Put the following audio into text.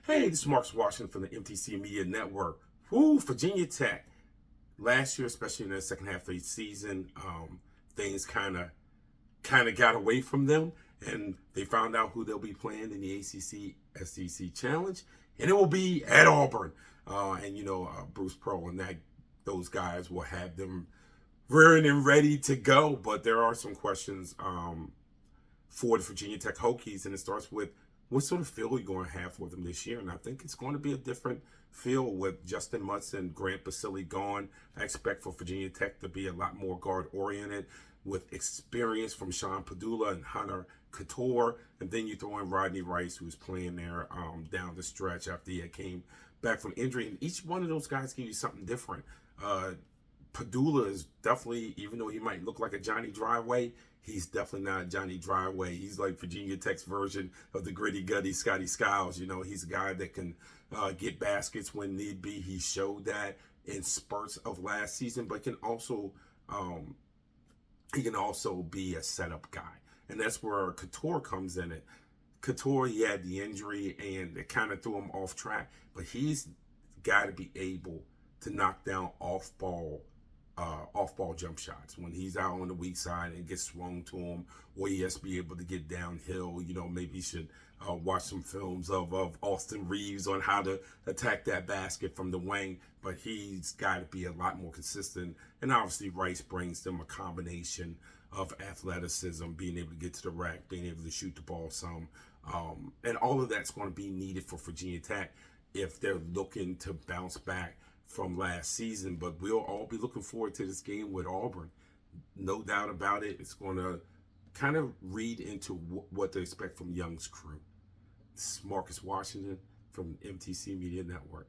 Hey, this is Marcus Washington from the MTC Media Network. Woo, Virginia Tech. Last year, especially in the second half of the season, things kind of got away from them, and they found out who they'll be playing in the ACC-SEC Challenge, and it will be at Auburn. Bruce Pearl and those guys will have them rearing and ready to go. But there are some questions for the Virginia Tech Hokies, and it starts with what sort of feel are you going to have for them this year? And I think it's going to be a different feel with Justin Mutson, Grant Basile gone. I expect for Virginia Tech to be a lot more guard-oriented with experience from Sean Padula and Hunter Couture. And then you throw in Rodney Rice, who's playing there down the stretch after he came back from injury. And each one of those guys give you something different. Padula is definitely, even though he might look like a Johnny Driveway, he's definitely not a Johnny Driveway. He's like Virginia Tech's version of the gritty, gutty Scotty Skiles. You know, he's a guy that can get baskets when need be. He showed that in spurts of last season, but he can also be a setup guy. And that's where Couture comes in it. Couture, he had the injury and it kind of threw him off track, but he's got to be able to knock down off-ball jump shots when he's out on the weak side and gets swung to him, or he has to be able to get downhill. You know, maybe you should watch some films of Austin Reeves on how to attack that basket from the wing, but he's got to be a lot more consistent. And obviously Rice brings them a combination of athleticism, being able to get to the rack, being able to shoot the ball some, and all of that's going to be needed for Virginia Tech if they're looking to bounce back from last season. But we'll all be looking forward to this game with Auburn. No doubt about it. It's going to kind of read into what to expect from Young's crew. This is Marcus Washington from MTC Media Network.